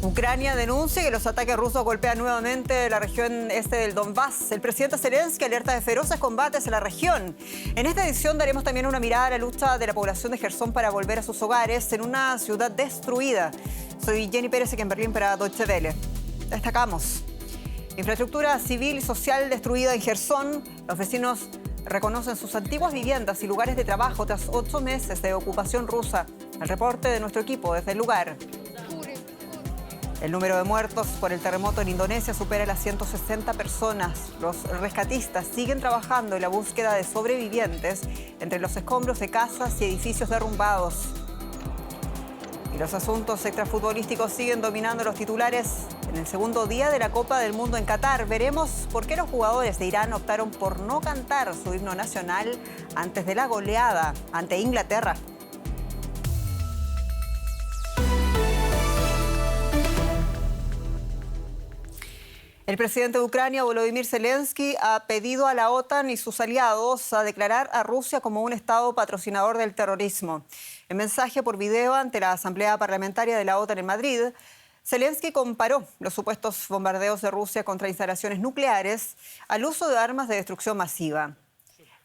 Ucrania denuncia que los ataques rusos golpean nuevamente la región este del Donbass. El presidente Zelensky alerta de feroces combates en la región. En esta edición daremos también una mirada a la lucha de la población de Jersón para volver a sus hogares en una ciudad destruida. Soy Jenny Pérez, aquí en Berlín para Deutsche Welle. Destacamos: infraestructura civil y social destruida en Jersón. Los vecinos reconocen sus antiguas viviendas y lugares de trabajo tras 8 meses de ocupación rusa. El reporte de nuestro equipo desde el lugar. El número de muertos por el terremoto en Indonesia supera las 160 personas. Los rescatistas siguen trabajando en la búsqueda de sobrevivientes entre los escombros de casas y edificios derrumbados. Y los asuntos extrafutbolísticos siguen dominando los titulares. En el segundo día de la Copa del Mundo en Qatar, veremos por qué los jugadores de Irán optaron por no cantar su himno nacional antes de la goleada ante Inglaterra. El presidente de Ucrania, Volodymyr Zelensky, ha pedido a la OTAN y sus aliados a declarar a Rusia como un estado patrocinador del terrorismo. En mensaje por video ante la Asamblea Parlamentaria de la OTAN en Madrid, Zelensky comparó los supuestos bombardeos de Rusia contra instalaciones nucleares al uso de armas de destrucción masiva.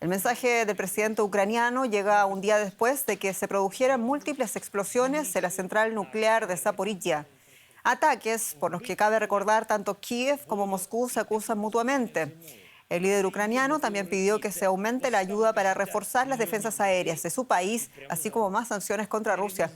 El mensaje del presidente ucraniano llega un día después de que se produjeran múltiples explosiones en la central nuclear de Zaporizhia. Ataques por los que cabe recordar tanto Kiev como Moscú se acusan mutuamente. El líder ucraniano también pidió que se aumente la ayuda para reforzar las defensas aéreas de su país, así como más sanciones contra Rusia.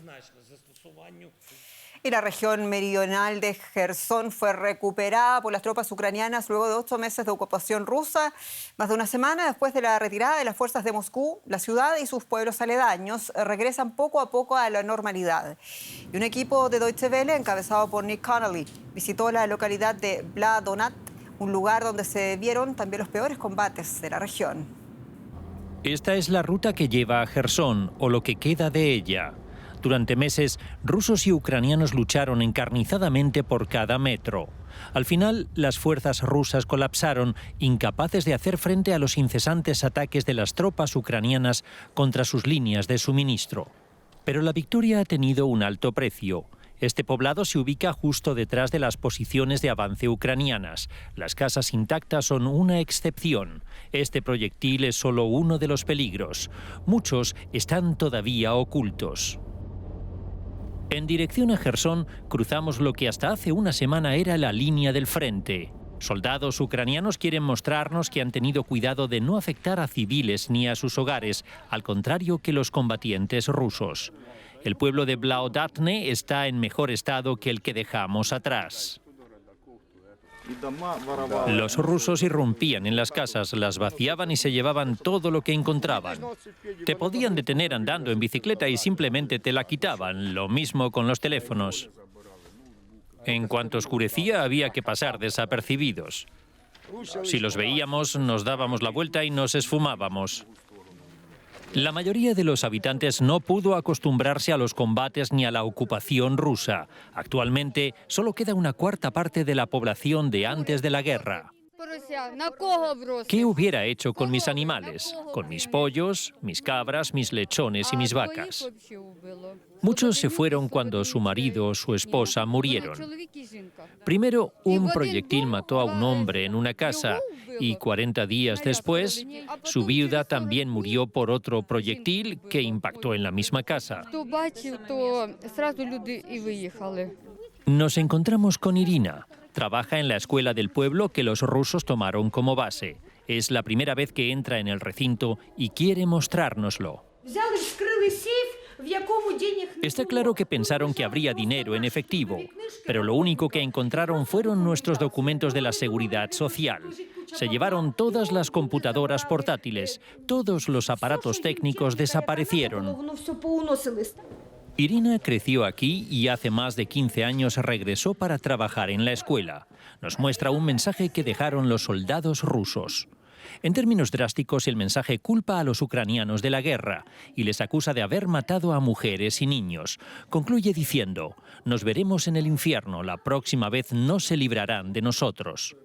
Y la región meridional de Jersón fue recuperada por las tropas ucranianas luego de 8 meses de ocupación rusa. Más de una semana después de la retirada de las fuerzas de Moscú, la ciudad y sus pueblos aledaños regresan poco a poco a la normalidad. Y un equipo de Deutsche Welle, encabezado por Nick Connolly, visitó la localidad de Vladonat, un lugar donde se vieron también los peores combates de la región. Esta es la ruta que lleva a Jersón, o lo que queda de ella. Durante meses, rusos y ucranianos lucharon encarnizadamente por cada metro. Al final, las fuerzas rusas colapsaron, incapaces de hacer frente a los incesantes ataques de las tropas ucranianas contra sus líneas de suministro. Pero la victoria ha tenido un alto precio. Este poblado se ubica justo detrás de las posiciones de avance ucranianas. Las casas intactas son una excepción. Este proyectil es solo uno de los peligros. Muchos están todavía ocultos. En dirección a Jersón, cruzamos lo que hasta hace una semana era la línea del frente. Soldados ucranianos quieren mostrarnos que han tenido cuidado de no afectar a civiles ni a sus hogares, al contrario que los combatientes rusos. El pueblo de Blaodatne está en mejor estado que el que dejamos atrás. Los rusos irrumpían en las casas, las vaciaban y se llevaban todo lo que encontraban. Te podían detener andando en bicicleta y simplemente te la quitaban, lo mismo con los teléfonos. En cuanto oscurecía, había que pasar desapercibidos. Si los veíamos, nos dábamos la vuelta y nos esfumábamos. La mayoría de los habitantes no pudo acostumbrarse a los combates ni a la ocupación rusa. Actualmente, solo queda una cuarta parte de la población de antes de la guerra. ¿Qué hubiera hecho con mis animales? Con mis pollos, mis cabras, mis lechones y mis vacas. Muchos se fueron cuando su marido o su esposa murieron. Primero, un proyectil mató a un hombre en una casa y 40 días después, su viuda también murió por otro proyectil que impactó en la misma casa. Nos encontramos con Irina. Trabaja en la escuela del pueblo que los rusos tomaron como base. Es la primera vez que entra en el recinto y quiere mostrárnoslo. Está claro que pensaron que habría dinero en efectivo, pero lo único que encontraron fueron nuestros documentos de la seguridad social. Se llevaron todas las computadoras portátiles, todos los aparatos técnicos desaparecieron. Irina creció aquí y hace más de 15 años regresó para trabajar en la escuela. Nos muestra un mensaje que dejaron los soldados rusos. En términos drásticos, el mensaje culpa a los ucranianos de la guerra y les acusa de haber matado a mujeres y niños. Concluye diciendo: nos veremos en el infierno, la próxima vez no se librarán de nosotros.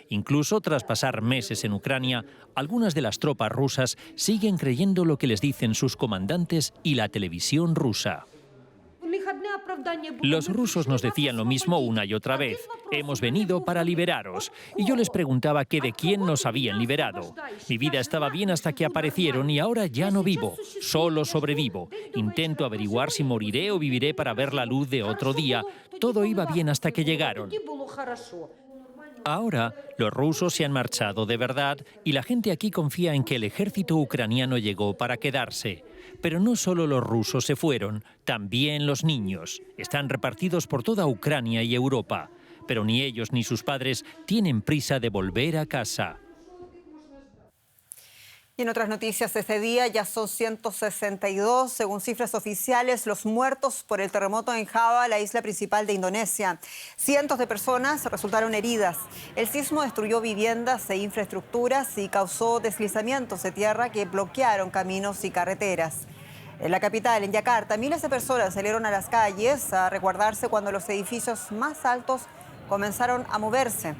Incluso tras pasar meses en Ucrania, algunas de las tropas rusas siguen creyendo lo que les dicen sus comandantes y la televisión rusa. Los rusos nos decían lo mismo una y otra vez. Hemos venido para liberaros. Y yo les preguntaba que de quién nos habían liberado. Mi vida estaba bien hasta que aparecieron y ahora ya no vivo. Solo sobrevivo. Intento averiguar si moriré o viviré para ver la luz de otro día. Todo iba bien hasta que llegaron. Ahora, los rusos se han marchado de verdad y la gente aquí confía en que el ejército ucraniano llegó para quedarse. Pero no solo los rusos se fueron, también los niños. Están repartidos por toda Ucrania y Europa. Pero ni ellos ni sus padres tienen prisa de volver a casa. Y en otras noticias, este día ya son 162, según cifras oficiales, los muertos por el terremoto en Java, la isla principal de Indonesia. Cientos de personas resultaron heridas. El sismo destruyó viviendas e infraestructuras y causó deslizamientos de tierra que bloquearon caminos y carreteras. En la capital, en Yakarta, miles de personas salieron a las calles a resguardarse cuando los edificios más altos comenzaron a moverse.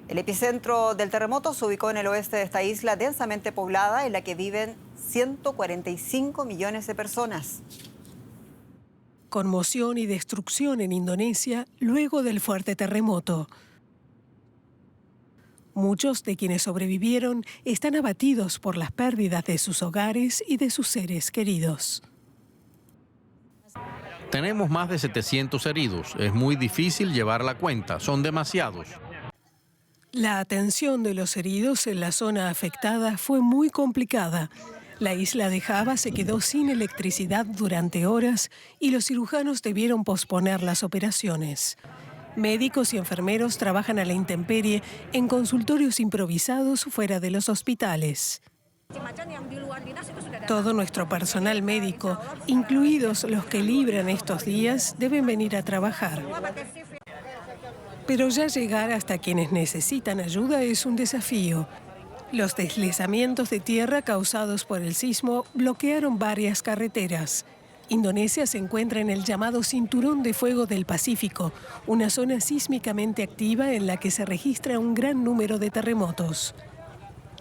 El epicentro del terremoto se ubicó en el oeste de esta isla densamente poblada en la que viven 145 millones de personas. Conmoción y destrucción en Indonesia luego del fuerte terremoto. Muchos de quienes sobrevivieron están abatidos por las pérdidas de sus hogares y de sus seres queridos. Tenemos más de 700 heridos. Es muy difícil llevar la cuenta. Son demasiados. La atención de los heridos en la zona afectada fue muy complicada. La isla de Java se quedó sin electricidad durante horas y los cirujanos debieron posponer las operaciones. Médicos y enfermeros trabajan a la intemperie en consultorios improvisados fuera de los hospitales. Todo nuestro personal médico, incluidos los que libran estos días, deben venir a trabajar. Pero ya llegar hasta quienes necesitan ayuda es un desafío. Los deslizamientos de tierra causados por el sismo bloquearon varias carreteras. Indonesia se encuentra en el llamado Cinturón de Fuego del Pacífico, una zona sísmicamente activa en la que se registra un gran número de terremotos.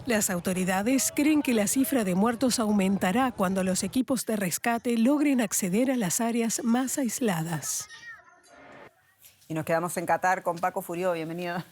Las autoridades creen que la cifra de muertos aumentará cuando los equipos de rescate logren acceder a las áreas más aisladas. Y nos quedamos en Qatar con Paco Furió. Bienvenido.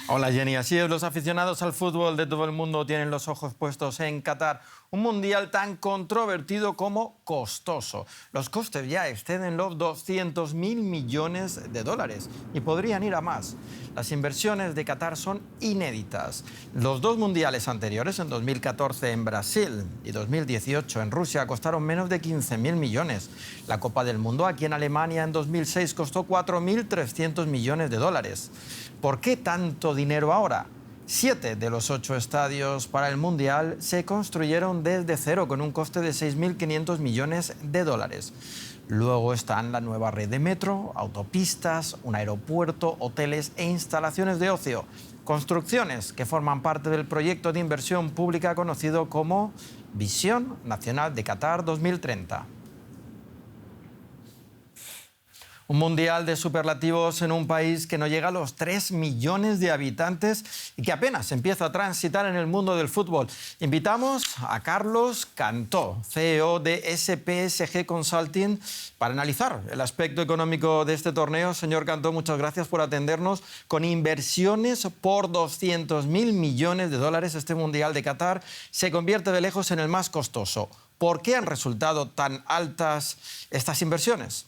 Hola Jenny, así es, los aficionados al fútbol de todo el mundo tienen los ojos puestos en Qatar. Un mundial tan controvertido como costoso. Los costes ya exceden los 200.000 millones de dólares y podrían ir a más. Las inversiones de Qatar son inéditas. Los dos mundiales anteriores, en 2014 en Brasil y 2018 en Rusia, costaron menos de 15.000 millones. La Copa del Mundo aquí en Alemania en 2006 costó 4.300 millones de dólares. ¿Por qué tanto dinero ahora? 7 de los 8 estadios para el Mundial se construyeron desde cero con un coste de 6.500 millones de dólares. Luego están la nueva red de metro, autopistas, un aeropuerto, hoteles e instalaciones de ocio. Construcciones que forman parte del proyecto de inversión pública conocido como Visión Nacional de Qatar 2030. Un mundial de superlativos en un país que no llega a los 3 millones de habitantes y que apenas empieza a transitar en el mundo del fútbol. Invitamos a Carlos Cantó, CEO de SPSG Consulting, para analizar el aspecto económico de este torneo. Señor Cantó, muchas gracias por atendernos. Con inversiones por 200.000 millones de dólares, este mundial de Qatar se convierte de lejos en el más costoso. ¿Por qué han resultado tan altas estas inversiones?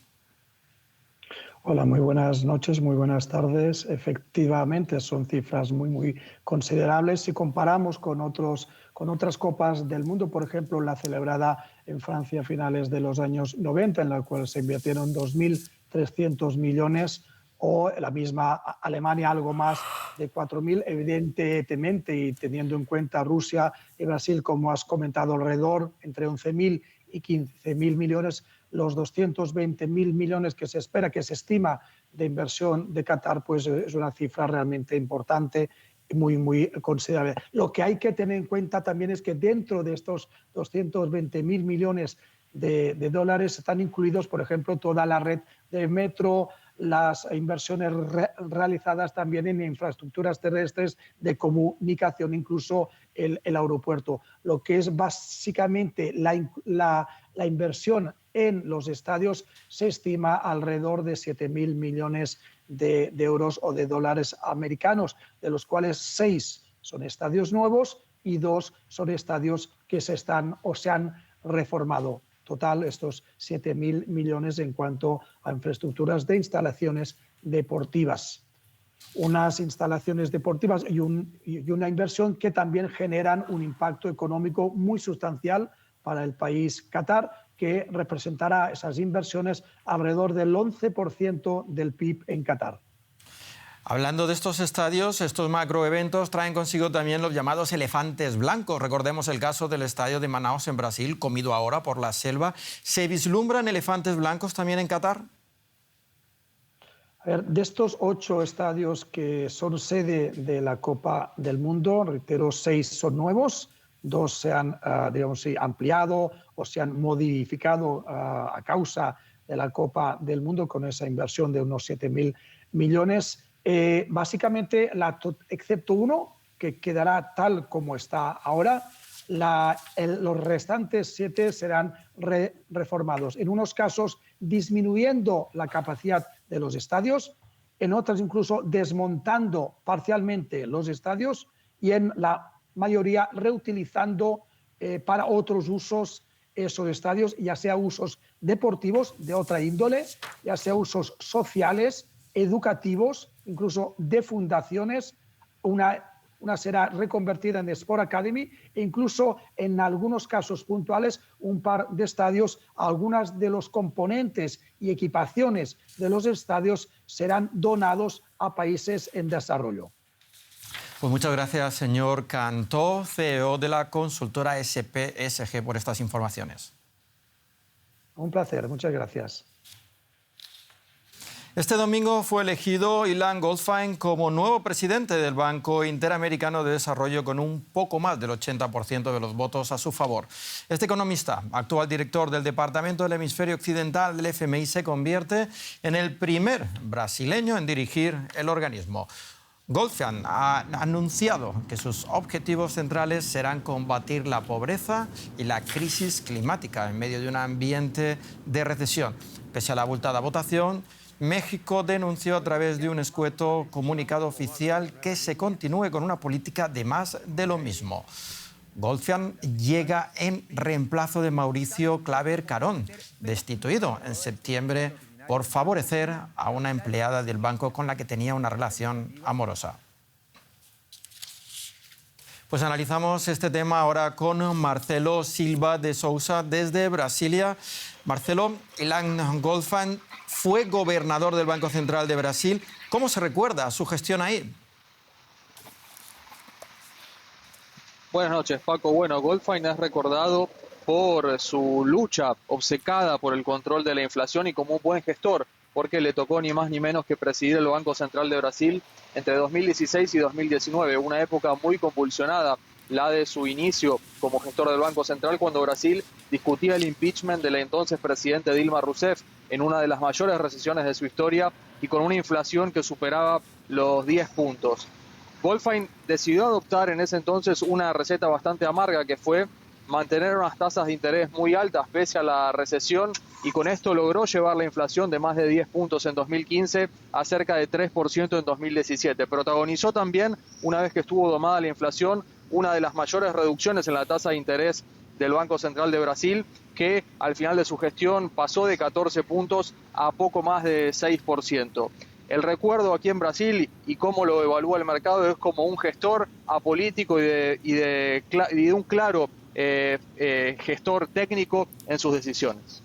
Hola, muy buenas noches, muy buenas tardes. Efectivamente, son cifras muy considerables. Si comparamos con otras copas del mundo, por ejemplo, la celebrada en Francia a finales de los años 90, en la cual se invirtieron 2.300 millones, o la misma Alemania, algo más de 4.000, evidentemente, y teniendo en cuenta Rusia y Brasil, como has comentado, alrededor entre 11.000 y 15.000 millones, los 220.000 millones que se espera, que se estima de inversión de Qatar, pues es una cifra realmente importante y muy considerable. Lo que hay que tener en cuenta también es que dentro de estos 220.000 millones de dólares están incluidos, por ejemplo, toda la red de metro, las inversiones realizadas también en infraestructuras terrestres de comunicación, incluso el aeropuerto. Lo que es básicamente la inversión en los estadios se estima alrededor de 7.000 millones de euros o de dólares americanos, de los cuales 6 son estadios nuevos y 2 son estadios que se están o se han reformado. Total, estos 7.000 millones en cuanto a infraestructuras de instalaciones deportivas. Unas instalaciones deportivas y una inversión que también generan un impacto económico muy sustancial para el país Qatar, que representará esas inversiones alrededor del 11% del PIB en Qatar. Hablando de estos estadios, estos macroeventos traen consigo también los llamados elefantes blancos. Recordemos el caso del estadio de Manaus en Brasil, comido ahora por la selva. ¿Se vislumbran elefantes blancos también en Qatar? A ver, de estos 8 estadios que son sede de la Copa del Mundo, reitero, 6 son nuevos, 2 se han ampliado o se han modificado a causa de la Copa del Mundo con esa inversión de unos 7.000 millones. Básicamente, excepto uno, que quedará tal como está ahora, los restantes 7 serán reformados. En unos casos disminuyendo la capacidad de los estadios, en otros incluso desmontando parcialmente los estadios y en la mayoría reutilizando para otros usos esos estadios, ya sea usos deportivos de otra índole, ya sea usos sociales, educativos, incluso de fundaciones. Una será reconvertida en Sport Academy e incluso en algunos casos puntuales un par de estadios, algunas de los componentes y equipaciones de los estadios serán donados a países en desarrollo. Pues muchas gracias, señor Cantó, CEO de la consultora SPSG, por estas informaciones. Un placer, muchas gracias. Este domingo fue elegido Ilan Goldfein como nuevo presidente del Banco Interamericano de Desarrollo con un poco más del 80% de los votos a su favor. Este economista, actual director del Departamento del Hemisferio Occidental del FMI, se convierte en el primer brasileño en dirigir el organismo. Goldfein ha anunciado que sus objetivos centrales serán combatir la pobreza y la crisis climática en medio de un ambiente de recesión. Pese a la abultada votación, México denunció a través de un escueto comunicado oficial que se continúe con una política de más de lo mismo. Goldfein llega en reemplazo de Mauricio Claver Carón, destituido en septiembre por favorecer a una empleada del banco con la que tenía una relación amorosa. Pues analizamos este tema ahora con Marcelo Silva de Sousa desde Brasilia. Marcelo, Ilan Goldfein fue gobernador del Banco Central de Brasil. ¿Cómo se recuerda su gestión ahí? Buenas noches, Paco. Bueno, Goldfein es recordado por su lucha obcecada por el control de la inflación y como un buen gestor, porque le tocó ni más ni menos que presidir el Banco Central de Brasil entre 2016 y 2019, una época muy convulsionada, la de su inicio como gestor del Banco Central, cuando Brasil discutía el impeachment del entonces presidente Dilma Rousseff en una de las mayores recesiones de su historia y con una inflación que superaba los 10 puntos. Goldfein decidió adoptar en ese entonces una receta bastante amarga, que fue mantener unas tasas de interés muy altas pese a la recesión, y con esto logró llevar la inflación de más de 10 puntos en 2015 a cerca de 3% en 2017. Protagonizó también, una vez que estuvo domada la inflación, una de las mayores reducciones en la tasa de interés del Banco Central de Brasil, que al final de su gestión pasó de 14 puntos a poco más de 6%. El recuerdo aquí en Brasil y cómo lo evalúa el mercado es como un gestor apolítico y de un claro gestor técnico en sus decisiones.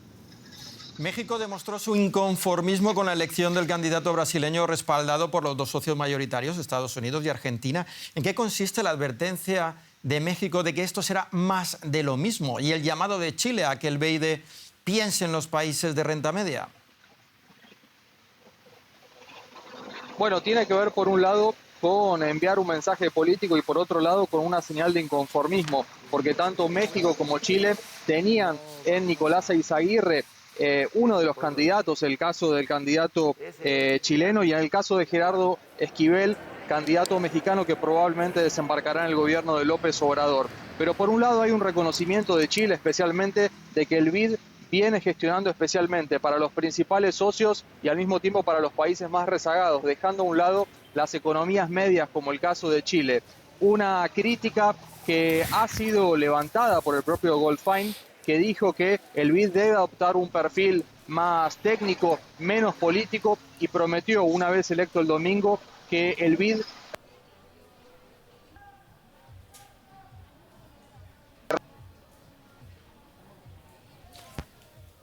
México demostró su inconformismo con la elección del candidato brasileño respaldado por los dos socios mayoritarios, Estados Unidos y Argentina. ¿En qué consiste la advertencia de México de que esto será más de lo mismo y el llamado de Chile a que el BID piense en los países de renta media? Bueno, tiene que ver por un lado con enviar un mensaje político y por otro lado con una señal de inconformismo, porque tanto México como Chile tenían en Nicolás Eizaguirre uno de los candidatos, el caso del candidato chileno, y en el caso de Gerardo Esquivel, candidato mexicano que probablemente desembarcará en el gobierno de López Obrador. Pero por un lado hay un reconocimiento de Chile, especialmente de que el BID viene gestionando especialmente para los principales socios y al mismo tiempo para los países más rezagados, dejando a un lado las economías medias como el caso de Chile. Una crítica que ha sido levantada por el propio Goldfein, que dijo que el BID debe adoptar un perfil más técnico, menos político, y prometió, una vez electo el domingo, que el BID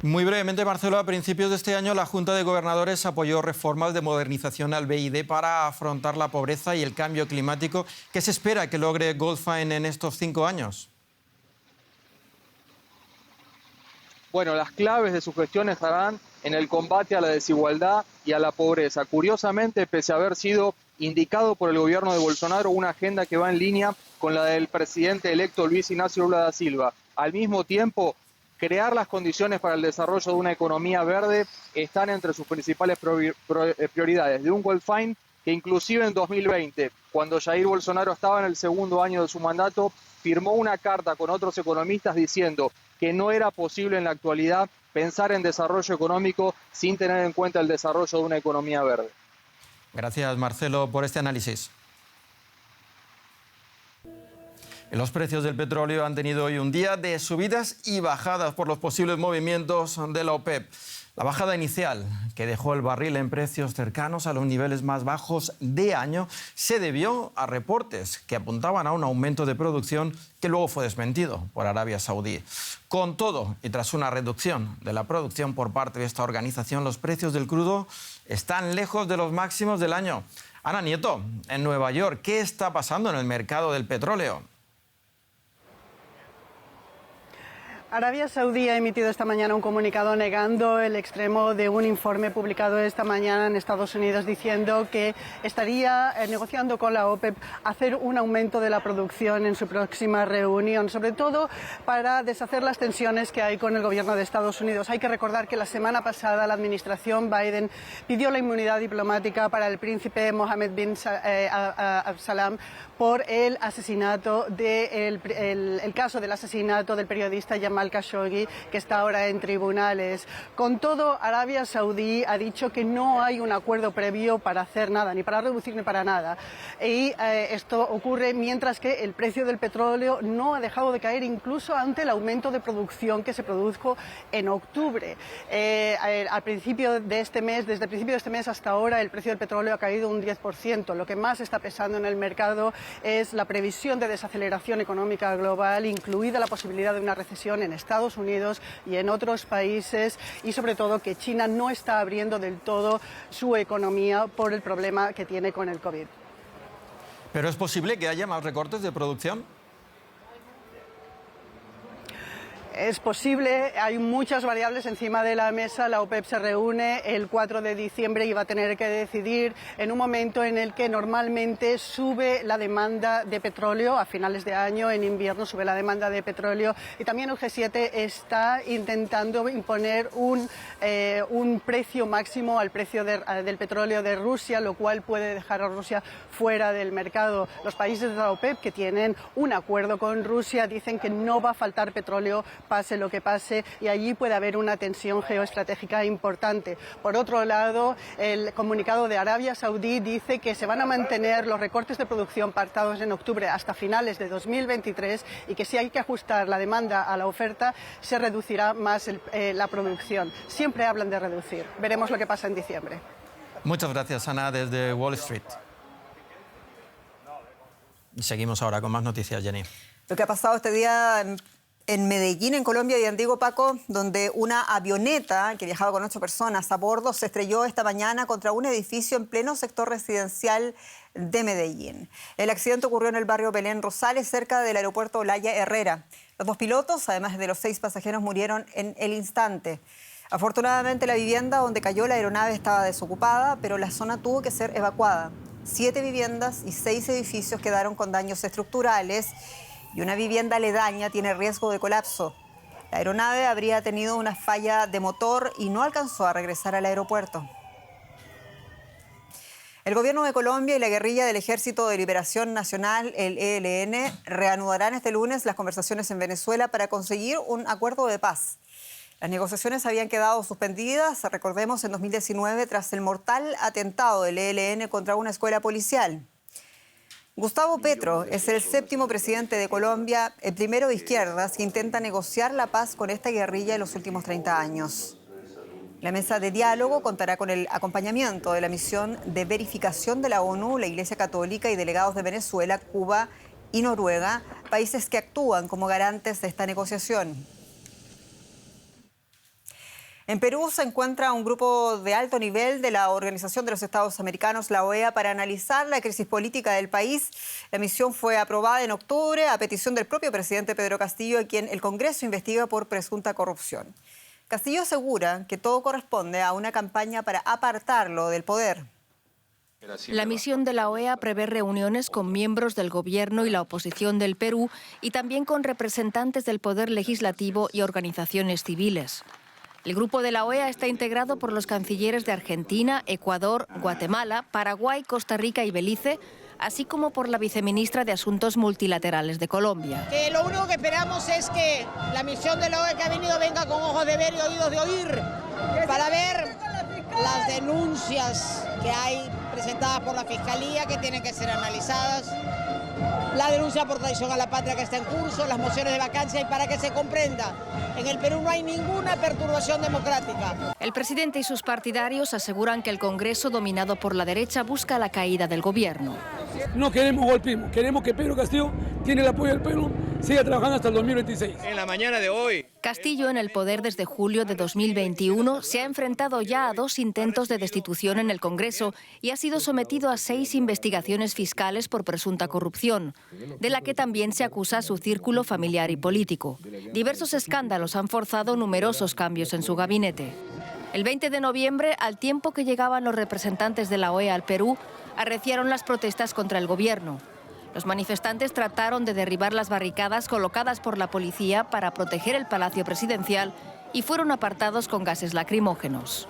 Muy brevemente, Marcelo, a principios de este año la Junta de Gobernadores apoyó reformas de modernización al BID para afrontar la pobreza y el cambio climático. ¿Qué se espera que logre Goldfein en estos 5 años? Bueno, las claves de su gestión estarán en el combate a la desigualdad y a la pobreza. Curiosamente, pese a haber sido indicado por el gobierno de Bolsonaro una agenda que va en línea con la del presidente electo Luis Ignacio Lula da Silva. Al mismo tiempo, crear las condiciones para el desarrollo de una economía verde están entre sus principales prioridades. De un Goldfein que inclusive en 2020, cuando Jair Bolsonaro estaba en el segundo año de su mandato, firmó una carta con otros economistas diciendo que no era posible en la actualidad pensar en desarrollo económico sin tener en cuenta el desarrollo de una economía verde. Gracias, Marcelo, por este análisis. Los precios del petróleo han tenido hoy un día de subidas y bajadas por los posibles movimientos de la OPEP. La bajada inicial, que dejó el barril en precios cercanos a los niveles más bajos de año, se debió a reportes que apuntaban a un aumento de producción que luego fue desmentido por Arabia Saudí. Con todo, y tras una reducción de la producción por parte de esta organización, los precios del crudo están lejos de los máximos del año. Ana Nieto, en Nueva York, ¿qué está pasando en el mercado del petróleo? Arabia Saudí ha emitido esta mañana un comunicado negando el extremo de un informe publicado esta mañana en Estados Unidos diciendo que estaría negociando con la OPEP hacer un aumento de la producción en su próxima reunión, sobre todo para deshacer las tensiones que hay con el gobierno de Estados Unidos. Hay que recordar que la semana pasada la administración Biden pidió la inmunidad diplomática para el príncipe Mohammed bin Salam por el asesinato el caso del asesinato del periodista Jamal Khashoggi, que está ahora en tribunales. Con todo, Arabia Saudí ha dicho que no hay un acuerdo previo para hacer nada, ni para reducir ni para nada. Y esto ocurre mientras que el precio del petróleo no ha dejado de caer, incluso ante el aumento de producción que se produjo en octubre. Al principio de este mes, desde el principio de este mes hasta ahora, el precio del petróleo ha caído un 10%. Lo que más está pesando en el mercado es la previsión de desaceleración económica global, incluida la posibilidad de una recesión en Estados Unidos y en otros países, y sobre todo que China no está abriendo del todo su economía por el problema que tiene con el COVID. ¿Pero es posible que haya más recortes de producción? Es posible, hay muchas variables encima de la mesa. La OPEP se reúne el 4 de diciembre y va a tener que decidir en un momento en el que normalmente sube la demanda de petróleo a finales de año, en invierno sube la demanda de petróleo, y también el G7 está intentando imponer un precio máximo al precio del petróleo de Rusia, lo cual puede dejar a Rusia fuera del mercado. Los países de la OPEP que tienen un acuerdo con Rusia dicen que no va a faltar petróleo pase lo que pase, y allí puede haber una tensión geoestratégica importante. Por otro lado, el comunicado de Arabia Saudí dice que se van a mantener los recortes de producción pactados en octubre hasta finales de 2023 y que si hay que ajustar la demanda a la oferta, se reducirá más la producción. Siempre hablan de reducir. Veremos lo que pasa en diciembre. Muchas gracias, Ana, desde Wall Street. Y seguimos ahora con más noticias, Jenny. Lo que ha pasado este día en Medellín, en Colombia, y en digo, Paco, donde una avioneta que viajaba con 8 personas a bordo se estrelló esta mañana contra un edificio en pleno sector residencial de Medellín. El accidente ocurrió en el barrio Belén Rosales, cerca del aeropuerto Olaya Herrera. Los 2 pilotos, además de los 6 pasajeros, murieron en el instante. Afortunadamente, la vivienda donde cayó la aeronave estaba desocupada, pero la zona tuvo que ser evacuada. 7 viviendas y 6 edificios quedaron con daños estructurales, y una vivienda aledaña tiene riesgo de colapso. La aeronave habría tenido una falla de motor y no alcanzó a regresar al aeropuerto. El gobierno de Colombia y la guerrilla del Ejército de Liberación Nacional, el ELN, reanudarán este lunes las conversaciones en Venezuela para conseguir un acuerdo de paz. Las negociaciones habían quedado suspendidas, recordemos, en 2019 tras el mortal atentado del ELN contra una escuela policial. Gustavo Petro es el 7º presidente de Colombia, el primero de izquierdas, que intenta negociar la paz con esta guerrilla en los últimos 30 años. La mesa de diálogo contará con el acompañamiento de la misión de verificación de la ONU, la Iglesia Católica y delegados de Venezuela, Cuba y Noruega, países que actúan como garantes de esta negociación. En Perú se encuentra un grupo de alto nivel de la Organización de los Estados Americanos, la OEA, para analizar la crisis política del país. La misión fue aprobada en octubre a petición del propio presidente Pedro Castillo, a quien el Congreso investiga por presunta corrupción. Castillo asegura que todo corresponde a una campaña para apartarlo del poder. La misión de la OEA prevé reuniones con miembros del gobierno y la oposición del Perú y también con representantes del poder legislativo y organizaciones civiles. El grupo de la OEA está integrado por los cancilleres de Argentina, Ecuador, Guatemala, Paraguay, Costa Rica y Belice, así como por la viceministra de Asuntos Multilaterales de Colombia. Lo único que esperamos es que la misión de la OEA que ha venido venga con ojos de ver y oídos de oír, para ver las denuncias que hay presentadas por la Fiscalía, que tienen que ser analizadas, la denuncia por traición a la patria que está en curso, las mociones de vacancia, y para que se comprenda, en el Perú no hay ninguna perturbación democrática. El presidente y sus partidarios aseguran que el Congreso, dominado por la derecha, busca la caída del gobierno. No queremos golpismo, queremos que Pedro Castillo tiene el apoyo del pueblo, siga trabajando hasta el 2026. En la mañana de hoy, Castillo, en el poder desde julio de 2021, se ha enfrentado ya a 2 intentos de destitución en el Congreso y ha sido sometido a 6 investigaciones fiscales por presunta corrupción, de la que también se acusa a su círculo familiar y político. Diversos escándalos han forzado numerosos cambios en su gabinete. El 20 de noviembre, al tiempo que llegaban los representantes de la OEA al Perú, arreciaron las protestas contra el gobierno. Los manifestantes trataron de derribar las barricadas colocadas por la policía para proteger el Palacio Presidencial y fueron apartados con gases lacrimógenos.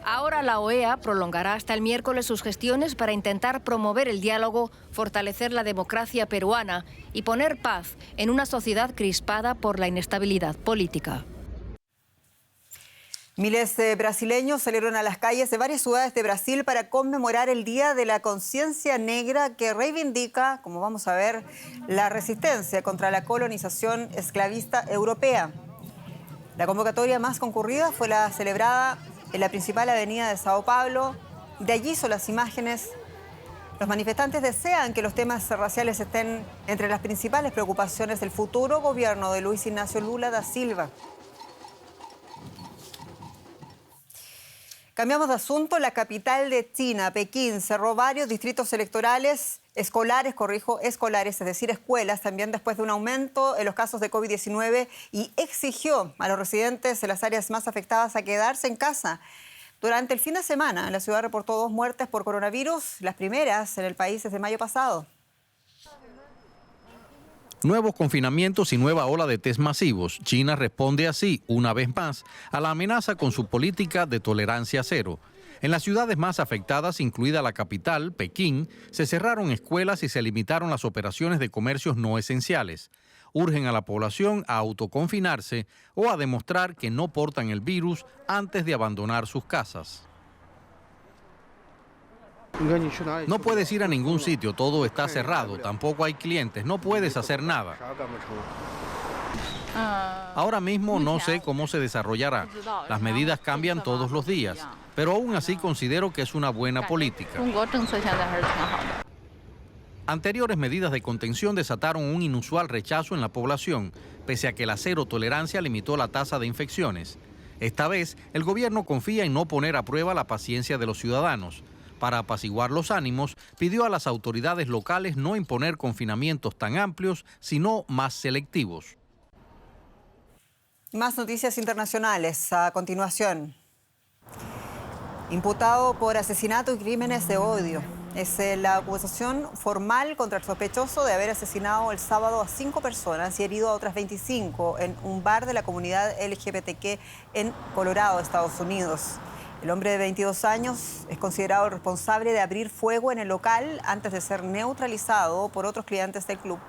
Ahora la OEA prolongará hasta el miércoles sus gestiones para intentar promover el diálogo, fortalecer la democracia peruana y poner paz en una sociedad crispada por la inestabilidad política. Miles de brasileños salieron a las calles de varias ciudades de Brasil para conmemorar el Día de la Conciencia Negra, que reivindica, como vamos a ver, la resistencia contra la colonización esclavista europea. La convocatoria más concurrida fue la celebrada en la principal avenida de Sao Paulo. De allí son las imágenes. Los manifestantes desean que los temas raciales estén entre las principales preocupaciones del futuro gobierno de Luis Ignacio Lula da Silva. Cambiamos de asunto. La capital de China, Pekín, cerró varios distritos electorales, escolares, es decir, escuelas, también después de un aumento en los casos de COVID-19, y exigió a los residentes de las áreas más afectadas a quedarse en casa. Durante el fin de semana, la ciudad reportó 2 muertes por coronavirus, las primeras en el país desde mayo pasado. Nuevos confinamientos y nueva ola de test masivos. China responde así, una vez más, a la amenaza con su política de tolerancia cero. En las ciudades más afectadas, incluida la capital, Pekín, se cerraron escuelas y se limitaron las operaciones de comercios no esenciales. Urgen a la población a autoconfinarse o a demostrar que no portan el virus antes de abandonar sus casas. No puedes ir a ningún sitio, todo está cerrado, tampoco hay clientes, no puedes hacer nada. Ahora mismo no sé cómo se desarrollará. Las medidas cambian todos los días, pero aún así considero que es una buena política. Anteriores medidas de contención desataron un inusual rechazo en la población, pese a que la cero tolerancia limitó la tasa de infecciones. Esta vez, el gobierno confía en no poner a prueba la paciencia de los ciudadanos. Para apaciguar los ánimos, pidió a las autoridades locales no imponer confinamientos tan amplios, sino más selectivos. Más noticias internacionales a continuación. Imputado por asesinato y crímenes de odio, Es la acusación formal contra el sospechoso de haber asesinado el sábado a 5 personas y herido a otras 25 en un bar de la comunidad LGBTQ en Colorado, Estados Unidos. El hombre de 22 años es considerado responsable de abrir fuego en el local antes de ser neutralizado por otros clientes del club.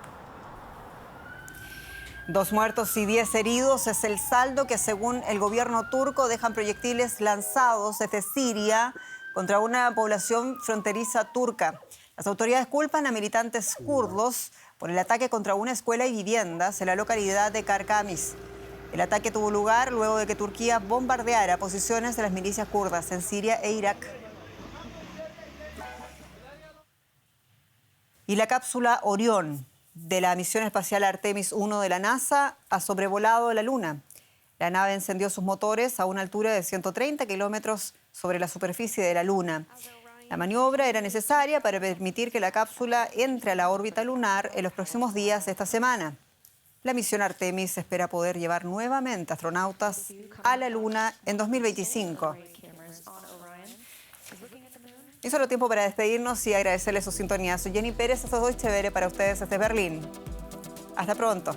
2 muertos y 10 heridos es el saldo que, según el gobierno turco, dejan proyectiles lanzados desde Siria contra una población fronteriza turca. Las autoridades culpan a militantes kurdos por el ataque contra una escuela y viviendas en la localidad de Karkamis. El ataque tuvo lugar luego de que Turquía bombardeara posiciones de las milicias kurdas en Siria e Irak. Y la cápsula Orión de la misión espacial Artemis 1 de la NASA ha sobrevolado la Luna. La nave encendió sus motores a una altura de 130 kilómetros sobre la superficie de la Luna. La maniobra era necesaria para permitir que la cápsula entre a la órbita lunar en los próximos días de esta semana. La misión Artemis espera poder llevar nuevamente astronautas a la Luna en 2025. Y solo tiempo para despedirnos y agradecerles su sintonía. Soy Jenny Pérez, esto es Deutsche Welle para ustedes desde Berlín. Hasta pronto.